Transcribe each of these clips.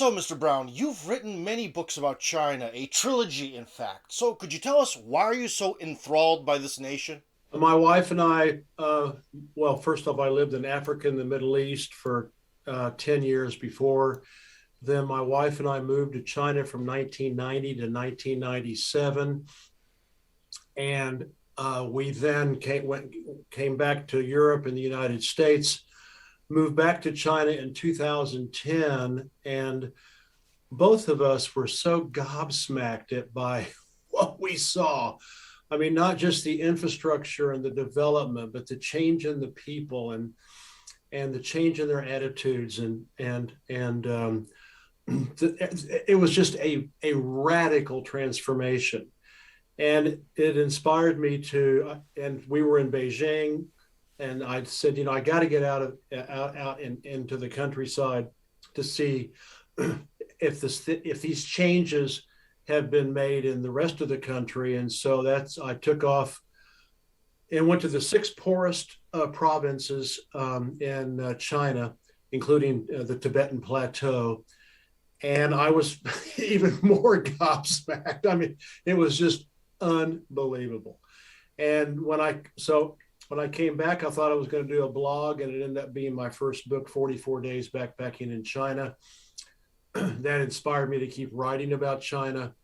So, Mr. Brown, you've written many books about China, a trilogy, in fact. So, could you tell us why are you so enthralled by this nation? My wife and I, well, first off, I lived in Africa and the Middle East for 10 years before. Then my wife and I moved to China from 1990 to 1997. And we then came back to Europe and the United States, moved back to China in 2010. And both of us were so gobsmacked by what we saw. I mean, not just the infrastructure and the development, but the change in the people and the change in their attitudes and it was just a radical transformation, and it inspired me to. And we were in Beijing, and I said, I got to get into the countryside to see if these changes have been made in the rest of the country. And so I took off and went to the six poorest provinces in China, including the Tibetan Plateau. And I was even more gobsmacked. I mean, it was just unbelievable. And when I came back, I thought I was going to do a blog, and it ended up being my first book, 44 Days Backpacking in China. That inspired me to keep writing about China.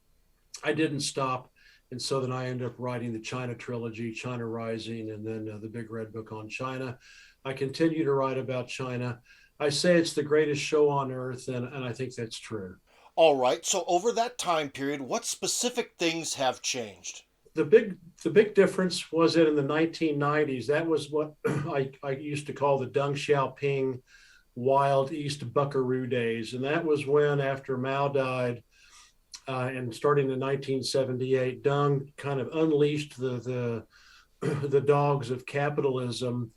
I didn't stop. And so then I ended up writing the China trilogy, China Rising, and then the Big Red Book on China. I continue to write about China. I say it's the greatest show on earth, and I think that's true. All right, so over that time period, what specific things have changed? The big difference was that in the 1990s, that was what I used to call the Deng Xiaoping Wild East Buckaroo days. And that was when, after Mao died, and starting in 1978, Deng kind of unleashed the dogs of capitalism,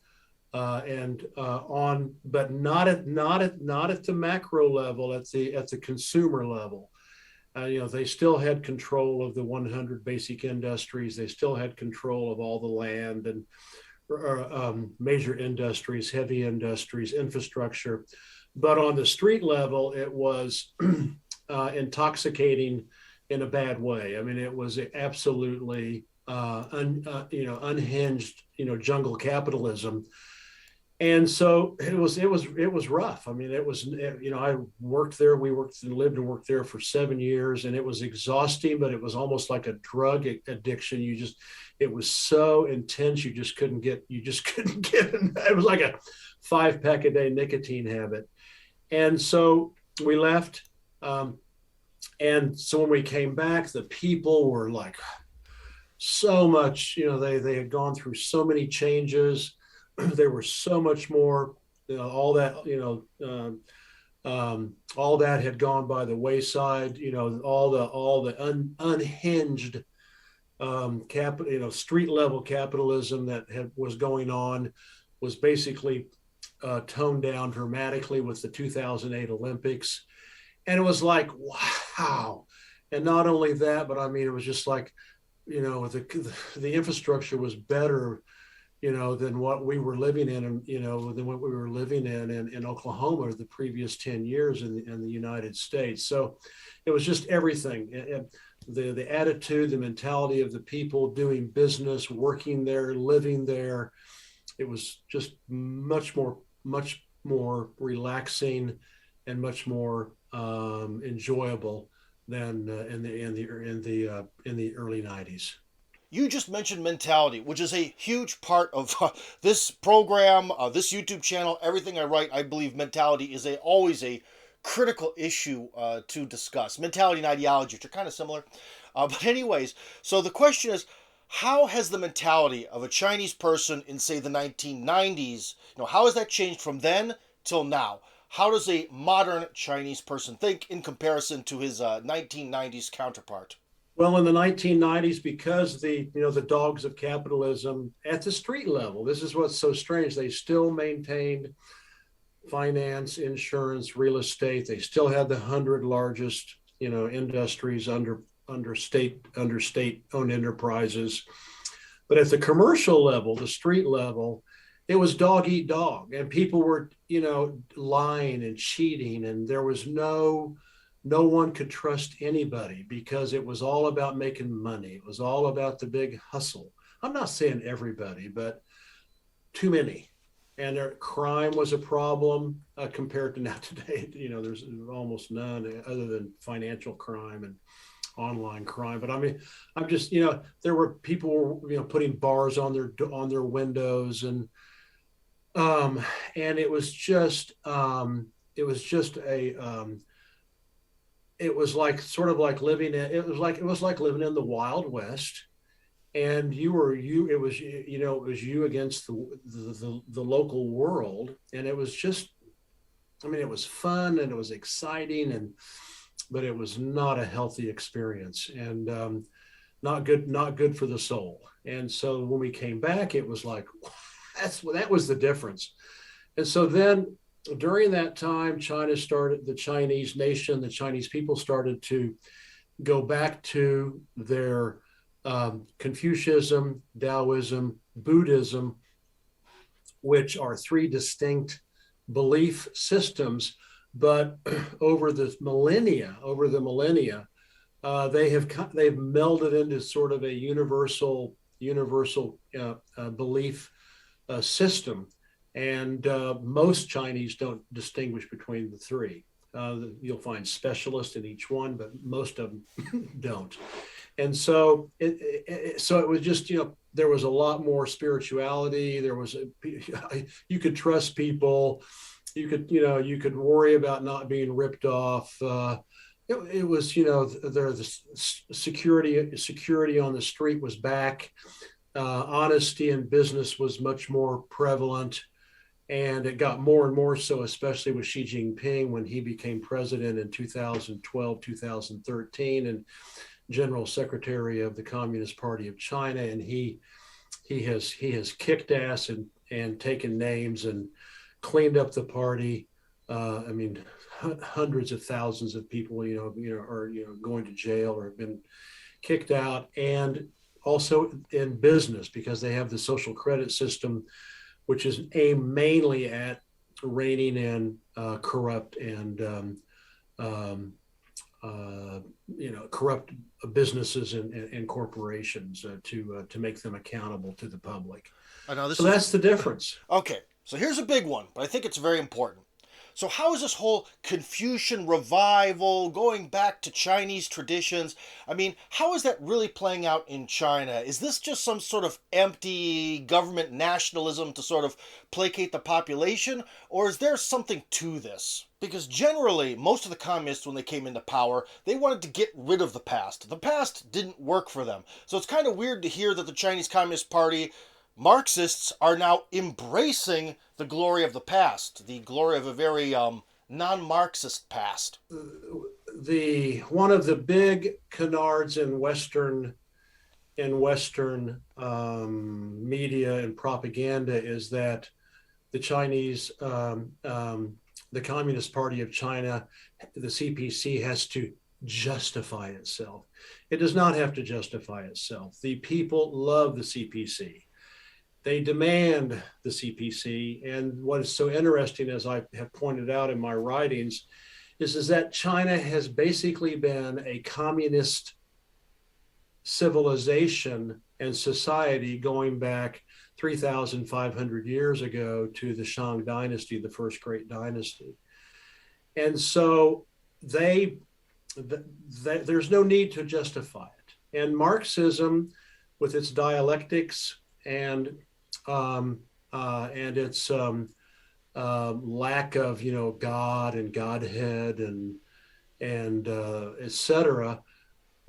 but not at the macro level, at the consumer level. They still had control of the 100 basic industries. They still had control of all the land and major industries, heavy industries, infrastructure. But on the street level, it was intoxicating in a bad way. I mean, it was absolutely unhinged, jungle capitalism. And so it was rough. I mean, I worked there. We worked and lived and worked there for 7 years, and it was exhausting, but it was almost like a drug addiction. It was so intense. You just couldn't get it was like a 5-pack a day nicotine habit. And so we left. And so when we came back, the people were like so much, they had gone through so many changes. There were so much more, all that, all that had gone by the wayside. All the unhinged street level capitalism that was going on was basically toned down dramatically with the 2008 Olympics. And it was like, wow. And not only that, but I mean, it was just like, the infrastructure was better, than what we were living in, and than what we were living in Oklahoma the previous 10 years in the United States. So it was just everything. The attitude, the mentality of the people doing business, working there, living there. It was just much more relaxing and much more enjoyable than in the early 90s. You just mentioned mentality, which is a huge part of this program, this YouTube channel, everything I write. I believe mentality is always a critical issue to discuss. Mentality and ideology, which are kind of similar. But anyways, so the question is, how has the mentality of a Chinese person in, say, the 1990s, how has that changed from then till now? How does a modern Chinese person think in comparison to his 1990s counterpart? Well, in the 1990s, because the dogs of capitalism at the street level, this is what's so strange. They still maintained finance, insurance, real estate. They still had the 100 largest, industries under state-owned enterprises. But at the commercial level, the street level, it was dog eat dog, and people were, lying and cheating, and there was no no one could trust anybody because it was all about making money. It was all about the big hustle. I'm not saying everybody, but too many. And crime was a problem compared to now today. There's almost none other than financial crime and online crime. But I mean, I'm just, there were people, putting bars on their windows, and it was like sort of like living in it was like living in the Wild West. And it was you against the local world. And it was just, I mean, it was fun and it was exciting, but it was not a healthy experience, and not good for the soul. And so when we came back, it was like, that was the difference. And so then during that time, the Chinese nation, the Chinese people started to go back to their Confucianism, Taoism, Buddhism, which are three distinct belief systems. But over the millennia, they've melded into sort of a universal belief system. And most Chinese don't distinguish between the three. You'll find specialists in each one, but most of them don't. And so it was just, there was a lot more spirituality. You could trust people. You could worry about not being ripped off. It was, the security on the street was back. Honesty in business was much more prevalent. And it got more and more so, especially with Xi Jinping when he became president in 2012, 2013, and General Secretary of the Communist Party of China. And he has kicked ass and taken names and cleaned up the party. I mean, hundreds of thousands of people, are going to jail or have been kicked out, and also in business because they have the social credit system, which is aimed mainly at reining in corrupt and corrupt businesses and corporations to make them accountable to the public. So that's the difference. Okay, so here's a big one, but I think it's very important. So how is this whole Confucian revival going back to Chinese traditions? I mean, how is that really playing out in China? Is this just some sort of empty government nationalism to sort of placate the population? Or is there something to this? Because generally, most of the communists, when they came into power, they wanted to get rid of the past. The past didn't work for them. So it's kind of weird to hear that the Chinese Communist Party Marxists are now embracing the glory of the past, the glory of a very non-Marxist past. One of the big canards in Western media and propaganda is that the Chinese, the Communist Party of China, the CPC, has to justify itself. It does not have to justify itself. The people love the CPC. They demand the CPC. And what is so interesting, as I have pointed out in my writings, is that China has basically been a communist civilization and society going back 3,500 years ago to the Shang dynasty, the first great dynasty. And so there's no need to justify it. And Marxism, with its dialectics and its lack of God and Godhead and etc.,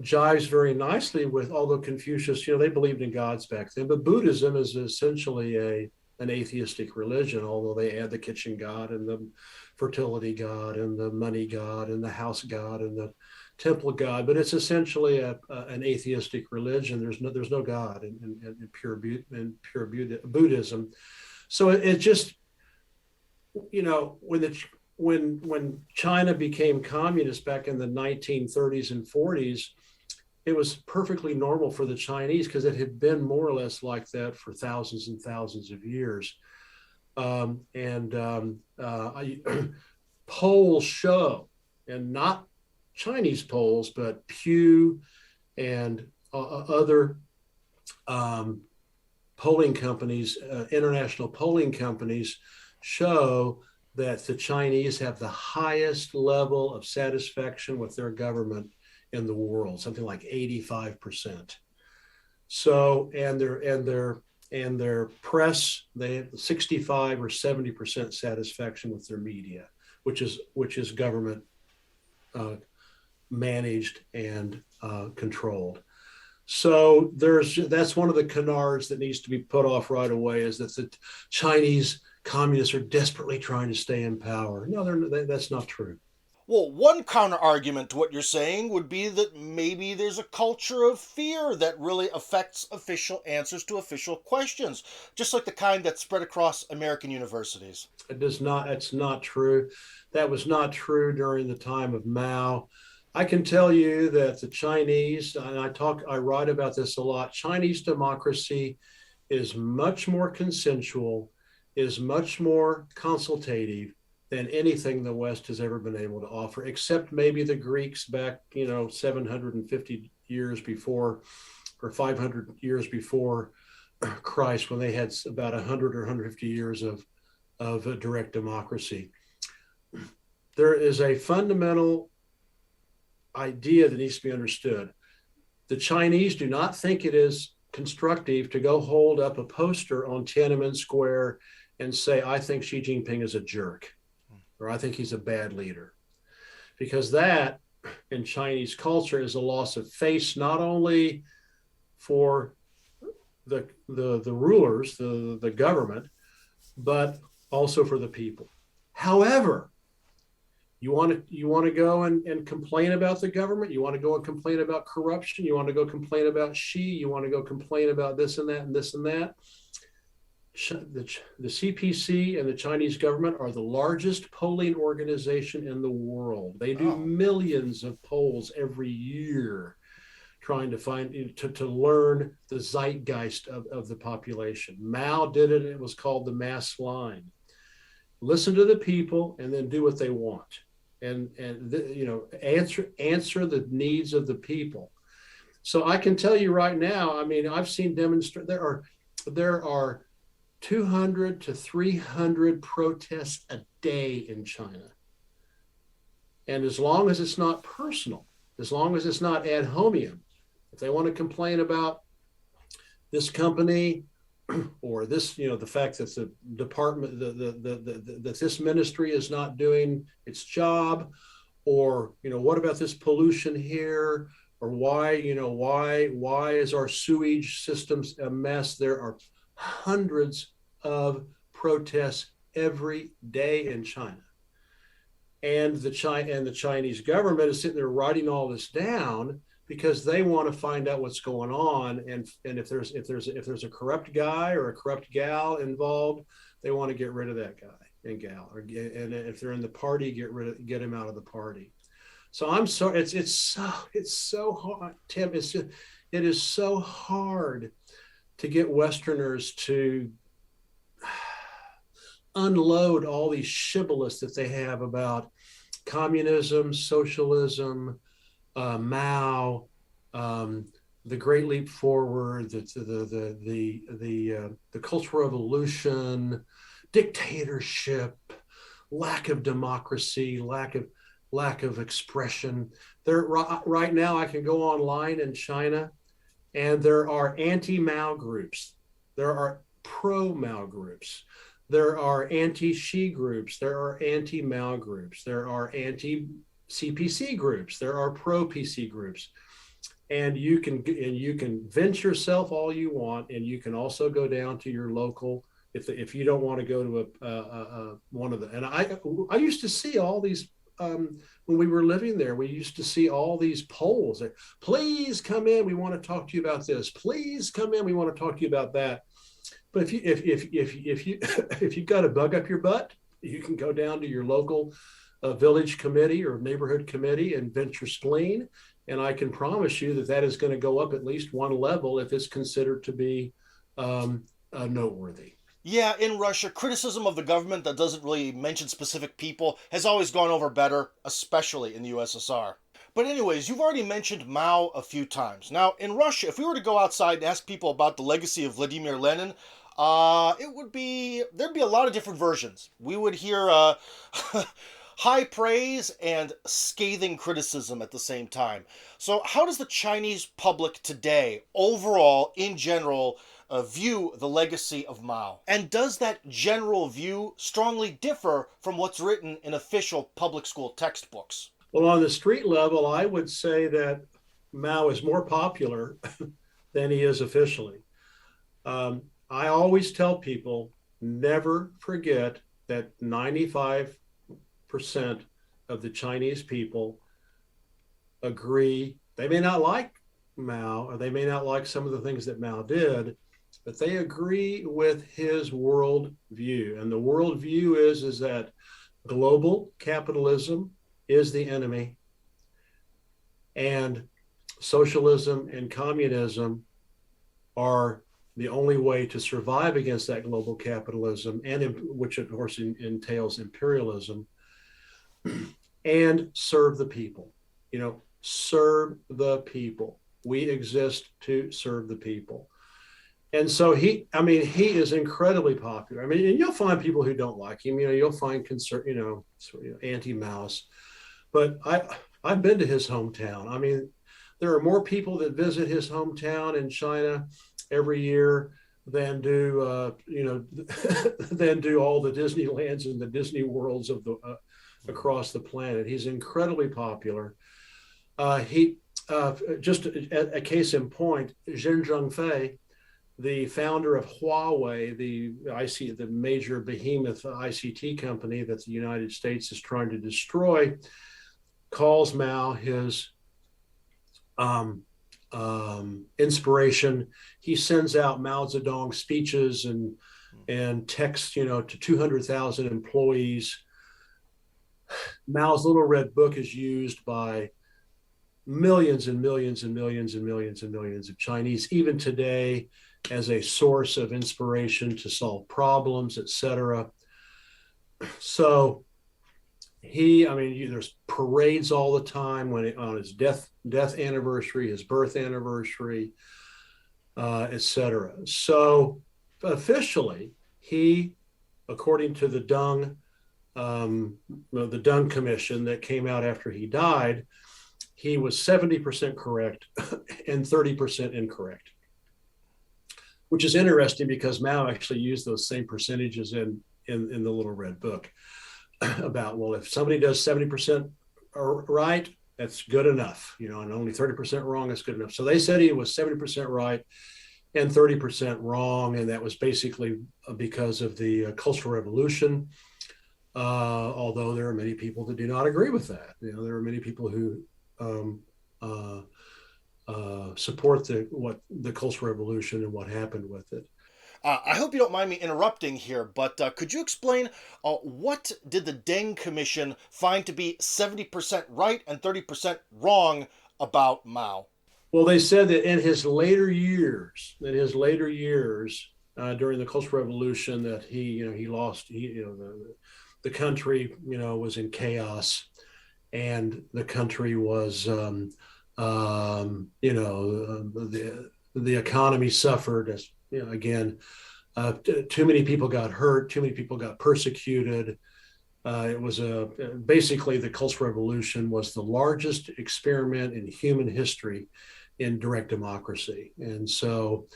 jives very nicely with, although Confucius, they believed in gods back then, but Buddhism is essentially an atheistic religion, although they add the kitchen god and the fertility god and the money god and the house god and the temple god, but it's essentially an atheistic religion. There's no God in pure Buddhism. So it just, when China became communist back in the 1930s and 40s, it was perfectly normal for the Chinese because it had been more or less like that for thousands and thousands of years. Polls show, and not Chinese polls, but Pew and other um, polling companies, international polling companies, show that the Chinese have the highest level of satisfaction with their government in the world, something like 85%. So, and their press, they have 65 or 70% satisfaction with their media, which is government uh, managed and controlled. So that's one of the canards that needs to be put off right away, is that the Chinese communists are desperately trying to stay in power. No, that's not true. Well, one counter argument to what you're saying would be that maybe there's a culture of fear that really affects official answers to official questions, just like the kind that spread across American universities. It does not. It's not true. That was not true during the time of Mao. I can tell you that the Chinese, and I write about this a lot. Chinese democracy is much more consensual, is much more consultative than anything the West has ever been able to offer, except maybe the Greeks back, 750 years before, or 500 years before Christ, when they had about 100 or 150 years of a direct democracy. There is a fundamental idea that needs to be understood. The Chinese do not think it is constructive to go hold up a poster on Tiananmen Square and say, I think Xi Jinping is a jerk, or I think he's a bad leader. Because that, in Chinese culture, is a loss of face, not only for the rulers, the government, but also for the people. However, you want to go and complain about the government. You want to go and complain about corruption. You want to go complain about Xi. You want to go complain about this and that and this and that. The CPC and the Chinese government are the largest polling organization in the world. They do millions of polls every year, trying to learn the zeitgeist of the population. Mao did it. It was called the mass line. Listen to the people and then do what they want, and answer the needs of the people. So I can tell you right now, I mean, I've seen there are 200 to 300 protests a day in China. And as long as it's not personal, as long as it's not ad hominem, if they want to complain about this company or this, the fact that the department, that this ministry is not doing its job, or, what about this pollution here, or why is our sewage systems a mess? There are hundreds of protests every day in China. And the Chinese government is sitting there writing all this down because they want to find out what's going on, and if there's a corrupt guy or a corrupt gal involved, they want to get rid of that guy and gal, and if they're in the party, get him out of the party. So I'm sorry, it's so hard, Tim. It is so hard to get Westerners to unload all these shibboleths that they have about communism, socialism, Mao, the Great Leap Forward, the Cultural Revolution, dictatorship, lack of democracy, lack of expression. Right now, I can go online in China, and there are anti-Mao groups, there are pro-Mao groups, there are anti-Xi groups, there are anti-Mao groups, there are anti-CPC groups, there are pro-PC groups, and you can vent yourself all you want, and you can also go down to your local, if you don't want to go to one of the. And I used to see all these when we were living there. We used to see all these polls that, please come in, we want to talk to you about this. Please come in, we want to talk to you about that. But if you've got a bug up your butt, you can go down to your local village committee or neighborhood committee and vent your spleen. And I can promise you that is going to go up at least one level if it's considered to be noteworthy. Yeah, in Russia, criticism of the government that doesn't really mention specific people has always gone over better, especially in the USSR. But anyways, you've already mentioned Mao a few times. Now, in Russia, if we were to go outside and ask people about the legacy of Vladimir Lenin, there'd be a lot of different versions. We would hear high praise and scathing criticism at the same time. So, how does the Chinese public today, overall, in general, view the legacy of Mao? And does that general view strongly differ from what's written in official public school textbooks? Well, on the street level, I would say that Mao is more popular than he is officially. I always tell people never forget that 95% of the Chinese people agree. They may not like Mao, or they may not like some of the things that Mao did, but they agree with his world view. And the world view is that global capitalism is the enemy, and socialism and communism are the only way to survive against that global capitalism, and which of course entails imperialism, and serve the people. Serve the people. We exist to serve the people. And so he is incredibly popular. And you'll find people who don't like him. You'll find anti-Maos. But I've been to his hometown. There are more people that visit his hometown in China every year than do than do all the Disneylands and the Disney worlds of the across the planet. He's incredibly popular. Just a case in point, Xi Jinping, the founder of Huawei, the major behemoth ICT company that the United States is trying to destroy, calls Mao his inspiration. He sends out Mao Zedong speeches and texts, to 200,000 employees. Mao's Little Red Book is used by millions and millions and millions and millions and millions of Chinese, even today, as a source of inspiration to solve problems, etc. So there's parades all the time on his death anniversary, his birth anniversary, etc. So officially, he, according to the Deng Commission that came out after he died, he was 70% correct and 30% incorrect, which is interesting because Mao actually used those same percentages in the Little Red Book about, well, if somebody does 70% right, that's good enough, and only 30% wrong, that's good enough. So they said he was 70% right and 30% wrong, and that was basically because of the Cultural Revolution. Although there are many people that do not agree with that. There are many people who support the Cultural Revolution and what happened with it. I hope you don't mind me interrupting here, but could you explain what did the Deng Commission find to be 70% right and 30% wrong about Mao? Well, they said that in his later years, during the Cultural Revolution, that he lost. The country, was in chaos, and the country was, the economy suffered as, again, too many people got hurt, too many people got persecuted. It was basically the Cultural Revolution was the largest experiment in human history in direct democracy. And so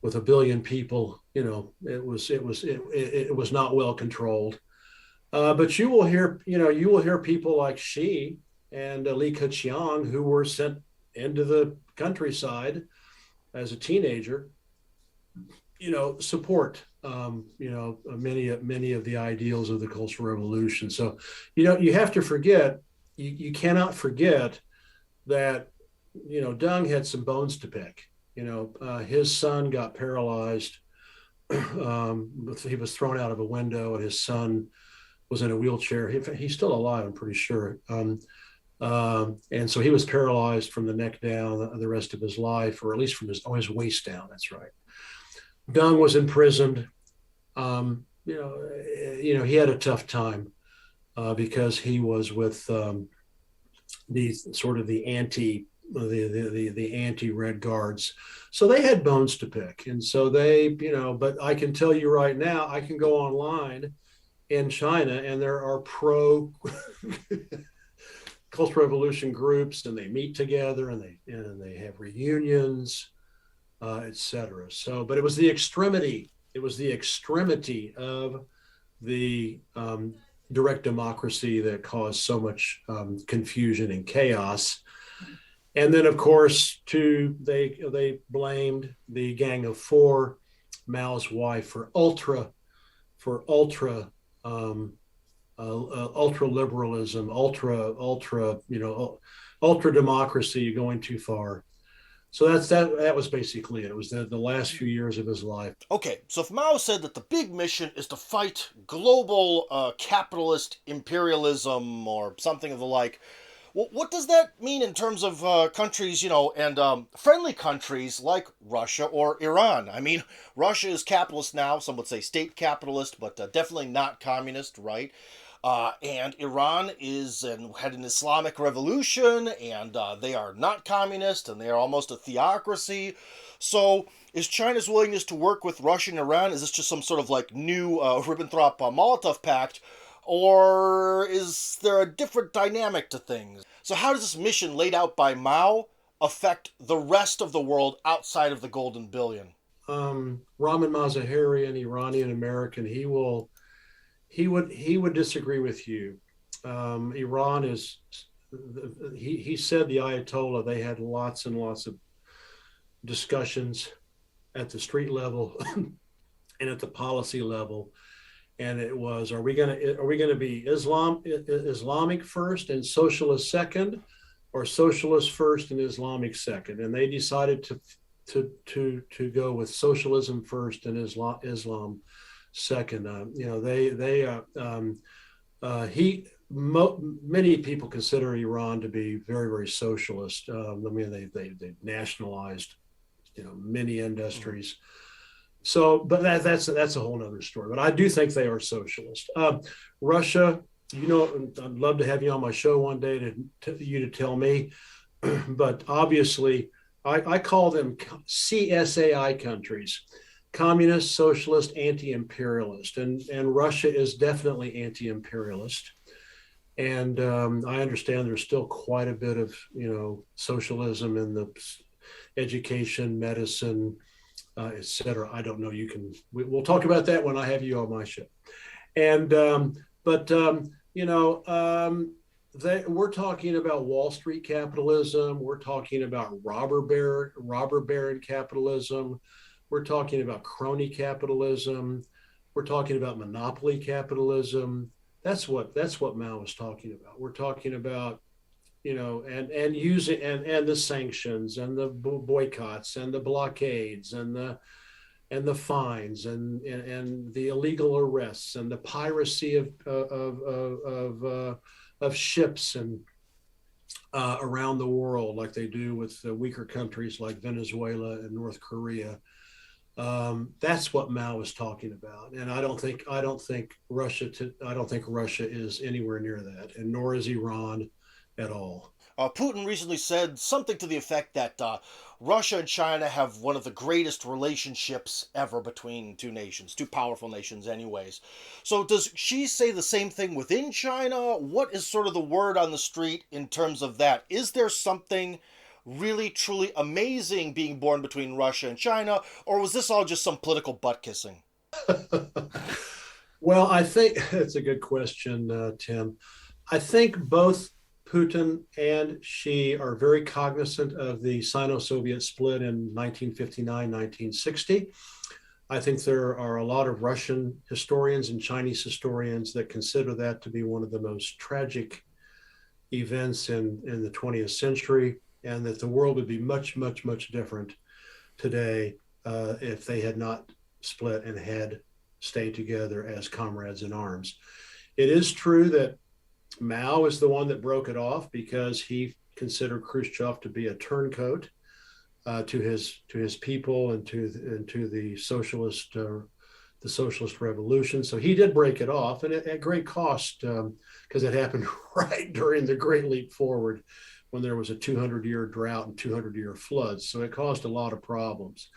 with 1 billion people, it was not well controlled. But you will hear people like Xi and Li Keqiang, who were sent into the countryside as a teenager, support, many of the ideals of the Cultural Revolution. So, you have to forget, you cannot forget that, Deng had some bones to pick. His son got paralyzed. He was thrown out of a window, and his son was in a wheelchair. He's still alive, I'm pretty sure. And so he was paralyzed from the neck down the rest of his life, or at least from his waist down. That's right. Deng was imprisoned. He had a tough time because he was with the sort of the anti-red guards. So they had bones to pick. And so they, but I can tell you right now, I can go online in China and there are pro Cultural Revolution groups and they meet together and they have reunions, etc. So, but it was the extremity. It was the extremity of the direct democracy that caused so much confusion and chaos. And then, of course, they blamed the Gang of Four, Mao's wife, for ultra liberalism, ultra democracy going too far. So that was basically it. It was the last few years of his life. Okay, so if Mao said that the big mission is to fight global capitalist imperialism or something of the like, what does that mean in terms of countries, and friendly countries like Russia or Iran? I mean, Russia is capitalist now. Some would say state capitalist, but definitely not communist, right? And Iran had an Islamic revolution, and they are not communist, and they are almost a theocracy. So, is China's willingness to work with Russia and Iran, is this just some sort of like new Ribbentrop-Molotov pact, or is there a different dynamic to things? So how does this mission laid out by Mao affect the rest of the world outside of the Golden Billion? Raman Mazaheri, an Iranian American, he would disagree with you. Iran is he said the Ayatollah, they had lots and lots of discussions at the street level and at the policy level, and it was, are we going to be Islamic first and socialist second, or socialist first and Islamic second? And they decided to go with socialism first and Islam second. Many people consider Iran to be very, very socialist. They nationalized, many industries. So, but that's a whole other story. But I do think they are socialist. Russia, I'd love to have you on my show one day to tell me. But obviously, I call them CSAI countries: communist, socialist, anti-imperialist, and Russia is definitely anti-imperialist. And I understand there's still quite a bit of socialism in the education, medicine, etc. I don't know. We'll talk about that when I have you on my show. And we're talking about Wall Street capitalism. We're talking about robber baron capitalism. We're talking about crony capitalism. We're talking about monopoly capitalism. That's what Mao was talking about. We're talking about, and using and the sanctions and the boycotts and the blockades and the fines and the illegal arrests and the piracy of ships and around the world, like they do with the weaker countries like Venezuela and North Korea. That's what Mao was talking about, and I don't think Russia is anywhere near that, and nor is Iran at all. Putin recently said something to the effect that Russia and China have one of the greatest relationships ever between two nations, two powerful nations anyways. So does Xi say the same thing within China? What is sort of the word on the street in terms of that? Is there something really, truly amazing being born between Russia and China, or was this all just some political butt kissing? Well, I think that's a good question, Tim. I think both Putin and Xi are very cognizant of the Sino-Soviet split in 1959, 1960. I think there are a lot of Russian historians and Chinese historians that consider that to be one of the most tragic events in the 20th century, and that the world would be much, much, much different today if they had not split and had stayed together as comrades in arms. It is true that Mao is the one that broke it off because he considered Khrushchev to be a turncoat to his people and to the the socialist revolution. So he did break it off, and at great cost, because it happened right during the Great Leap Forward, when there was a 200-year drought and 200-year floods. So it caused a lot of problems.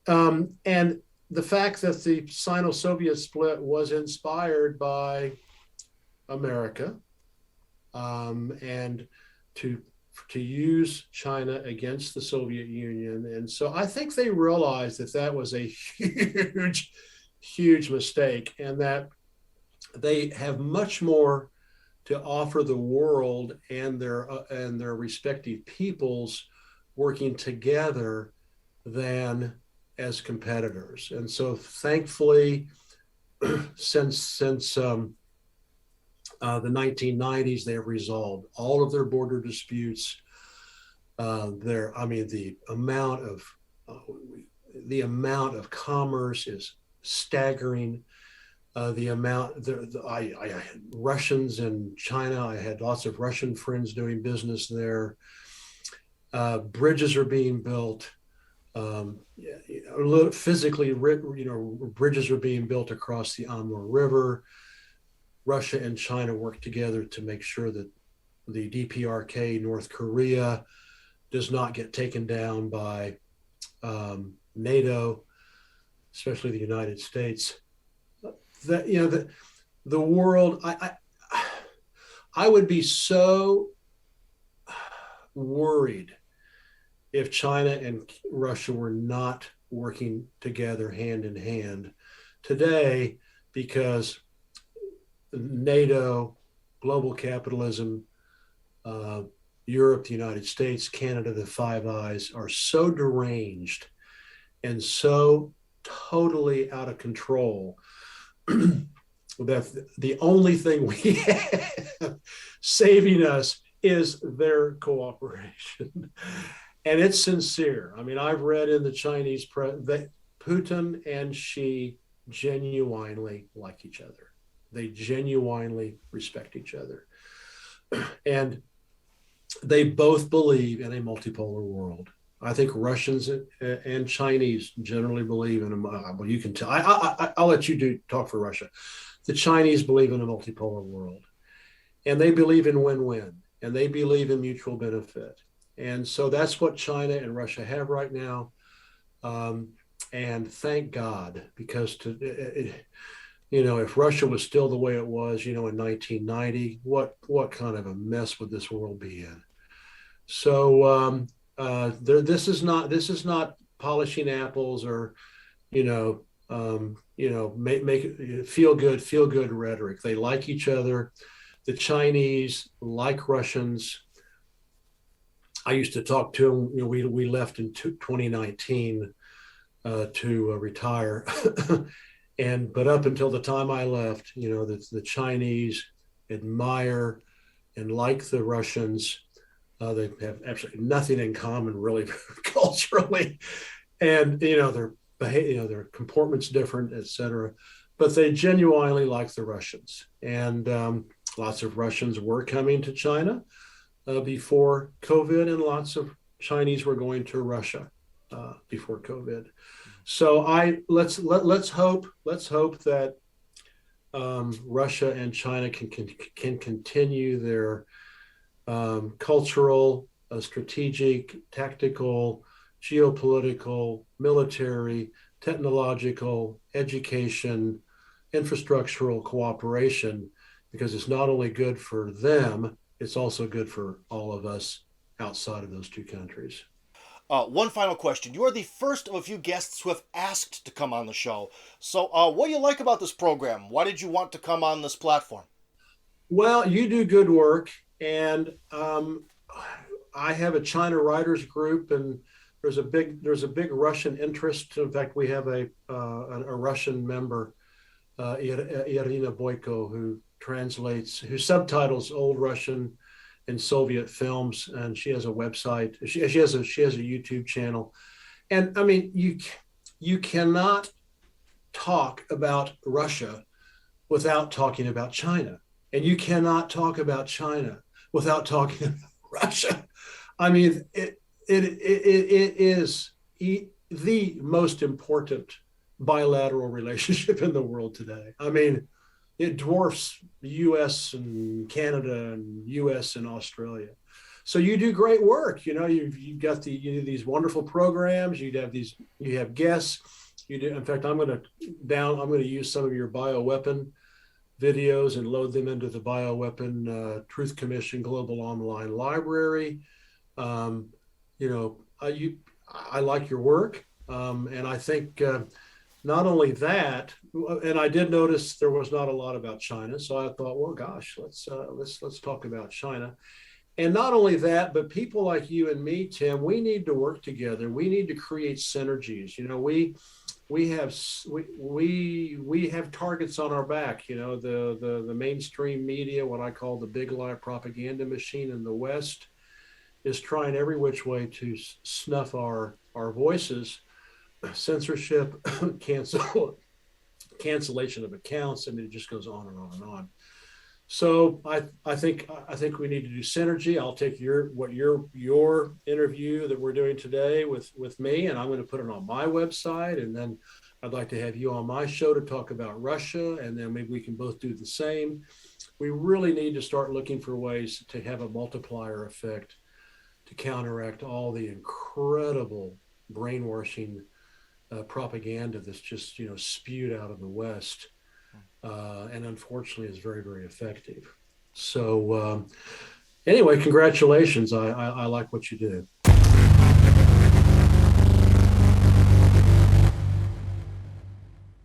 And the fact that the Sino-Soviet split was inspired by America, and to use China against the Soviet Union. And so I think they realized that that was a huge, huge mistake, and that they have much more to offer the world and their respective peoples working together than as competitors. And so thankfully, since the 1990s, they have resolved all of their border disputes. The amount of commerce is staggering. Russians in China, I had lots of Russian friends doing business there. Bridges are being built. Physically, bridges are being built across the Amur River. Russia and China work together to make sure that the DPRK, North Korea, does not get taken down by NATO, especially the United States. The world, I would be so worried if China and Russia were not working together hand in hand today, because NATO, global capitalism, Europe, the United States, Canada, the Five Eyes are so deranged and so totally out of control that the only thing we have saving us is their cooperation. And it's sincere. I mean, I've read in the Chinese press that Putin and Xi genuinely like each other. They genuinely respect each other. And they both believe in a multipolar world. I think Russians and Chinese generally believe in a, well, you can tell, I'll let you talk for Russia. The Chinese believe in a multipolar world, and they believe in win-win, and they believe in mutual benefit. And so that's what China and Russia have right now. And thank God, because if Russia was still the way it was, in 1990, what kind of a mess would this world be in? So this is not polishing apples or, make it feel good rhetoric. They like each other. The Chinese like Russians. I used to talk to them. We left in 2019 to retire. But up until the time I left, the Chinese admire and like the Russians. They have absolutely nothing in common, really, culturally, and their comportment's different, etc. But they genuinely like the Russians, and lots of Russians were coming to China before COVID, and lots of Chinese were going to Russia before COVID. So let's hope that Russia and China can continue their cultural, strategic, tactical, geopolitical, military, technological, education, infrastructural cooperation, because it's not only good for them, it's also good for all of us outside of those two countries. One final question. You are the first of a few guests who have asked to come on the show. So what do you like about this program? Why did you want to come on this platform? Well, you do good work. And I have a China writers group, and there's a big Russian interest. In fact, we have a Russian member, Irina Boyko, who subtitles old Russian and Soviet films, and she has a website. She has a YouTube channel, and I mean, you cannot talk about Russia without talking about China, and you cannot talk about China without talking about Russia. I mean, it is the most important bilateral relationship in the world today. I mean, it dwarfs the U.S. and Canada and U.S. and Australia. So you do great work. You know, you've got you do these wonderful programs. You have guests. You do. In fact, I'm going to use some of your bioweapon videos and load them into the Bioweapon Truth Commission Global Online Library. Um, you know, I like your work, and I think not only that, and I did notice there was not a lot about China, so I thought, well, gosh, let's talk about China. And not only that, but people like you and me, Tim, we need to work together. We need to create synergies. You know, we have targets on our back. You know, the mainstream media, what I call the big lie propaganda machine in the West, is trying every which way to snuff our voices, censorship, cancellation of accounts. I mean, it just goes on and on and on. So I think we need to do synergy. I'll take your interview that we're doing today with me, and I'm going to put it on my website, and then I'd like to have you on my show to talk about Russia, and then maybe we can both do the same. We really need to start looking for ways to have a multiplier effect to counteract all the incredible brainwashing propaganda that's just spewed out of the West, and unfortunately is very, very effective. So anyway, congratulations. I like what you do.